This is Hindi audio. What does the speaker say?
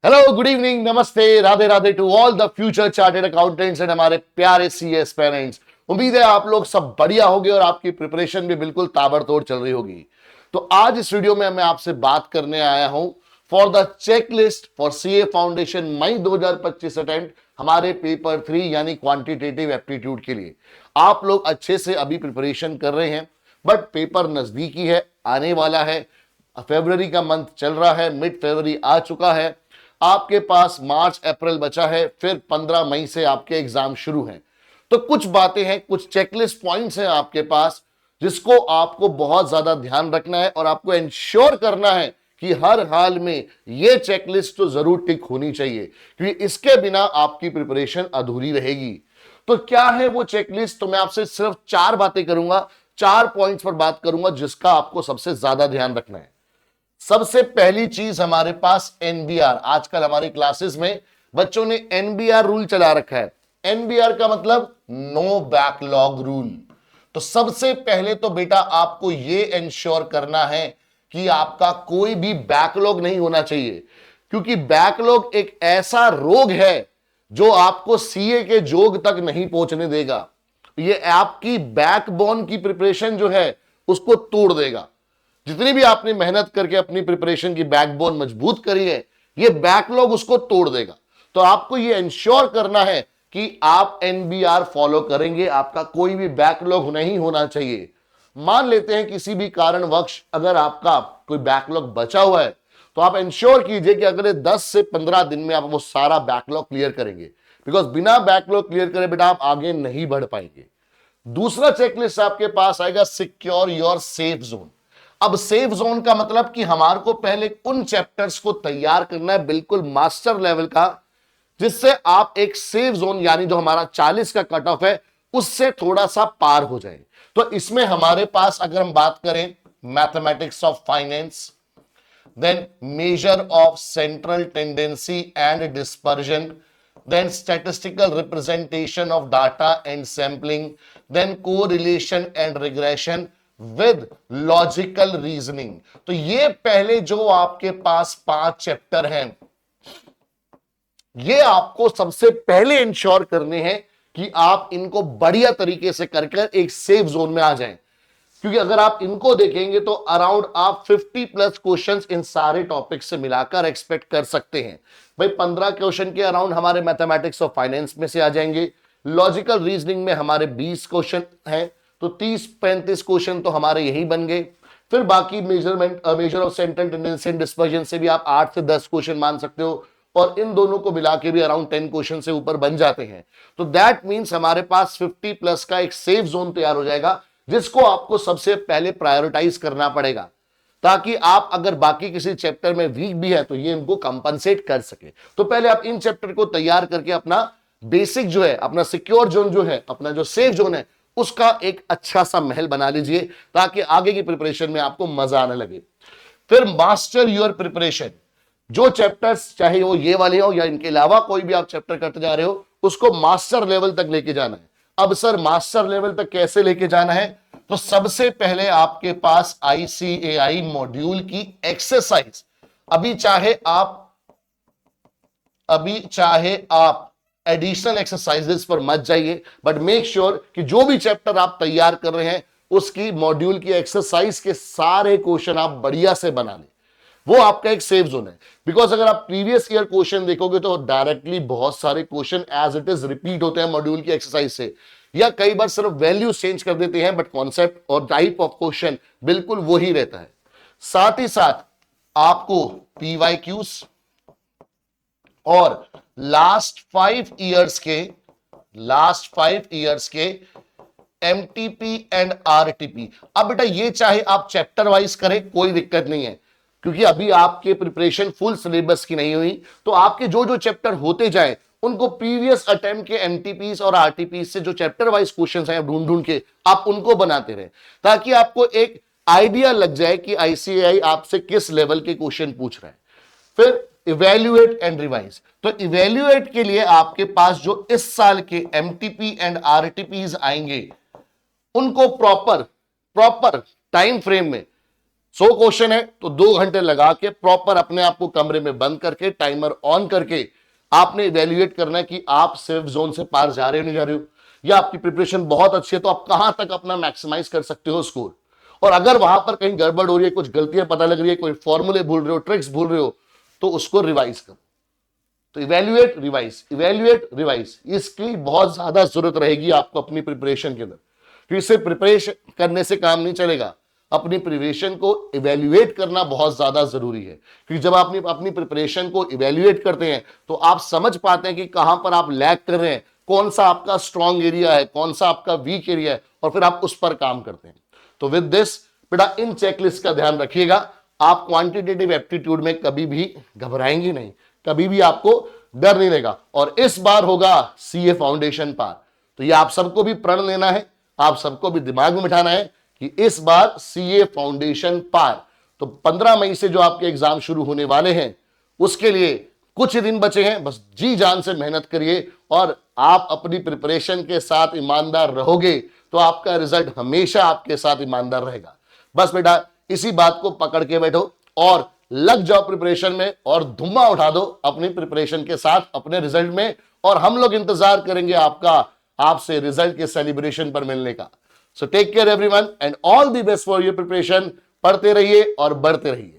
हेलो, गुड इवनिंग, नमस्ते, Radhe Radhe to all the future chartered accountants and हमारे प्यारे सीएस पेरेंट्स। उम्मीद है आप लोग सब बढ़िया होंगे और आपकी प्रिपरेशन भी बिल्कुल ताबड़तोड़ चल रही होगी। तो आज इस वीडियो में मैं आपसे बात करने आया हूं for the checklist for CA foundation May 2025 attempt, हमारे पेपर 3 यानी क्वांटिटेटिव एप्टीट्यूड के लिए। आप लोग अच्छे से अभी प्रिपरेशन कर रहे हैं, बट पेपर नजदीकी है, आने वाला है। फरवरी का मंथ चल रहा है, मिड फरवरी आ चुका है, आपके पास मार्च अप्रैल बचा है, फिर 15 मई से आपके एग्जाम शुरू हैं। तो कुछ बातें हैं, कुछ चेकलिस्ट पॉइंट्स हैं आपके पास, जिसको आपको बहुत ज्यादा ध्यान रखना है और आपको इंश्योर करना है कि हर हाल में ये चेकलिस्ट तो जरूर टिक होनी चाहिए, क्योंकि इसके बिना आपकी प्रिपरेशन अधूरी रहेगी। तो क्या है वो चेकलिस्ट? तो मैं आपसे सिर्फ 4 बातें करूंगा, 4 पॉइंट्स पर बात करूंगा जिसका आपको सबसे ज्यादा ध्यान रखना है। सबसे पहली चीज हमारे पास एनबीआर। आजकल हमारी क्लासेस में बच्चों ने एनबीआर रूल चला रखा है। एनबीआर का मतलब नो बैकलॉग रूल। तो सबसे पहले तो बेटा आपको यह इंश्योर करना है कि आपका कोई भी बैकलॉग नहीं होना चाहिए, क्योंकि बैकलॉग एक ऐसा रोग है जो आपको सीए के जोग तक नहीं पहुंचने देगा। ये आपकी बैकबोन की प्रिपरेशन जो है उसको तोड़ देगा। जितनी भी आपने मेहनत करके अपनी प्रिपरेशन की बैकबोन मजबूत करी है, ये बैकलॉग उसको तोड़ देगा। तो आपको ये इंश्योर करना है कि आप एनबीआर फॉलो करेंगे, आपका कोई भी बैकलॉग नहीं होना चाहिए। मान लेते हैं किसी भी कारणवश अगर आपका कोई बैकलॉग बचा हुआ है, तो आप इंश्योर कीजिए कि अगले 10 से 15 दिन में आप वो सारा बैकलॉग क्लियर करेंगे, बिकॉज बिना बैकलॉग क्लियर करे बेटा आप आगे नहीं बढ़ पाएंगे। दूसरा चेकलिस्ट आपके पास आएगा सिक्योर योर सेफ जोन। अब सेफ जोन का मतलब कि हमारे को पहले उन चैप्टर्स को तैयार करना है बिल्कुल मास्टर लेवल का, जिससे आप एक सेफ जोन यानी जो हमारा 40 का कट ऑफ है उससे थोड़ा सा पार हो जाए। तो इसमें हमारे पास अगर हम बात करें mathematics of finance, then measure of central tendency and dispersion, then statistical representation of data and sampling, then correlation and regression with logical reasoning। तो ये पहले जो आपके पास 5 चैप्टर हैं, ये आपको सबसे पहले इंश्योर करने हैं कि आप इनको बढ़िया तरीके से कर एक सेफ जोन में आ जाएं। क्योंकि अगर आप इनको देखेंगे तो अराउंड आप 50 प्लस क्वेश्चंस इन सारे टॉपिक से मिलाकर एक्सपेक्ट कर सकते हैं। भाई 15 क्वेश्चन के अराउंड हमारे मैथमेटिक्स और फाइनेंस में से आ जाएंगे। लॉजिकल रीजनिंग में हमारे 20 क्वेश्चन हैं, तो 30-35 क्वेश्चन तो हमारे यही बन गए। फिर बाकी measure of central tendency and dispersion से भी आप 8 से 10 क्वेश्चन मान सकते हो, और इन दोनों को मिला के भी अराउंड 10 क्वेश्चन से ऊपर बन जाते हैं। तो दैट मींस हमारे पास 50 प्लस का एक सेफ जोन तैयार हो जाएगा, जिसको आपको सबसे पहले प्रायोरिटाइज करना पड़ेगा, ताकि आप अगर बाकी किसी चैप्टर में वीक भी है तो ये इनको कंपनसेट कर सके। तो पहले आप इन चैप्टर को तैयार करके अपना बेसिक जो है, अपना सिक्योर जोन जो है, अपना जो सेफ जोन है, उसका एक अच्छा सा महल बना लीजिए, ताकि आगे की प्रिपरेशन में आपको मजा आने लगे। फिर मास्टर योर प्रिपरेशन। जो चैप्टर्स चाहे वो ये वाले हो या इनके अलावा कोई भी आप चैप्टर करते जा रहे हो, उसको मास्टर लेवल तक लेके जाना है। अब सर मास्टर लेवल तक कैसे लेके जाना है? तो सबसे पहले आपके पास आईसीएआई मॉड्यूल की एक्सरसाइज, अभी चाहे आप एडिशनल एक्सरसाइजेस पर मत जाइए, बट मेक श्योर कि जो भी चैप्टर आप तैयार कर रहे हैं उसकी मॉड्यूल की एक्सरसाइज के सारे क्वेश्चन आप बढ़िया से बना लें। वो आपका एक सेफ जोन है। बिकॉज अगर आप प्रीवियस ईयर क्वेश्चन देखोगे तो डायरेक्टली बहुत सारे question as it is repeat होते हैं मॉड्यूल की एक्सरसाइज से, या कई बार सिर्फ वैल्यू चेंज कर देते हैं, बट कॉन्सेप्ट और टाइप ऑफ क्वेश्चन बिल्कुल वही रहता है। साथ ही साथ आपको पीवाईक्यूज और लास्ट 5 इयर्स के एमटीपी एंड आरटीपी। अब बेटा ये चाहे आप चैप्टर वाइज करें, कोई दिक्कत नहीं है, क्योंकि अभी आपके प्रिपरेशन फुल सिलेबस की नहीं हुई। तो आपके जो जो चैप्टर होते जाए उनको प्रीवियस अटेम्प्ट के एमटीपीस और आरटीपीस से जो चैप्टर वाइज क्वेश्चंस हैं ढूंढ ढूंढ के आप उनको बनाते रहे, ताकि आपको एक आइडिया लग जाए कि आईसीएआई आपसे किस लेवल के क्वेश्चन पूछ रहा है। फिर इवेल्युएट एंड रिवाइज। तो इवेल्युएट के लिए आपके पास जो इस साल के एमटीपी एंड आरटीपीस आएंगे, उनको प्रॉपर टाइम फ्रेम में 100 क्वेश्चन है तो 2 घंटे लगा के प्रॉपर अपने आप को कमरे में बंद करके टाइमर ऑन करके आपने इवेल्युएट करना है कि आप सेफ जोन से पार जा रहे हो नहीं जा रहे हो, या आपकी प्रिपरेशन बहुत अच्छी है तो आप कहां तक अपना मैक्सिमाइज कर सकते हो स्कोर। और अगर वहां पर कहीं गड़बड़ हो रही है, कुछ गलतियां पता लग रही है, कोई फॉर्मूले भूल रहे हो, ट्रिक्स भूल रहे हो, तो उसको रिवाइज करो। तो इवेल्युएट रिवाइज इसकी बहुत ज्यादा जरूरत रहेगी आपको अपनी प्रिपरेशन के अंदर। फिर से प्रिपरेशन करने से काम नहीं चलेगा, अपनी प्रिपरेशन को इवेल्युएट करना बहुत ज्यादा जरूरी है। क्योंकि जब आप अपनी प्रिपरेशन को इवेल्युएट करते हैं तो आप समझ पाते हैं कि कहां पर आप लैग कर रहे हैं, कौन सा आपका स्ट्रॉन्ग एरिया है, कौन सा आपका वीक एरिया है, और फिर आप उस पर काम करते हैं। तो विद दिस बेटा इन चेकलिस्ट का ध्यान रखिएगा, आप क्वांटिटेटिव एप्टीट्यूड में कभी भी घबराएंगे नहीं, कभी भी आपको डर नहीं रहेगा। और इस बार होगा सीए फाउंडेशन पार। तो ये आप सबको भी प्रण लेना है, आप सबको भी दिमाग में बिठाना है कि इस बार सीए फाउंडेशन पार। तो 15 मई से जो आपके एग्जाम शुरू होने वाले हैं उसके लिए कुछ ही दिन बचे हैं, बस जी जान से मेहनत करिए और आप अपनी प्रिपरेशन के साथ ईमानदार रहोगे तो आपका रिजल्ट हमेशा आपके साथ ईमानदार रहेगा। बस बेटा इसी बात को पकड़ के बैठो और लग जाओ प्रिपरेशन में और धुम्मा उठा दो अपनी प्रिपरेशन के साथ अपने रिजल्ट में, और हम लोग इंतजार करेंगे आपसे रिजल्ट के सेलिब्रेशन पर मिलने का। So take care everyone and all the best for your preparation. पढ़ते रहिए और बढ़ते रहिए।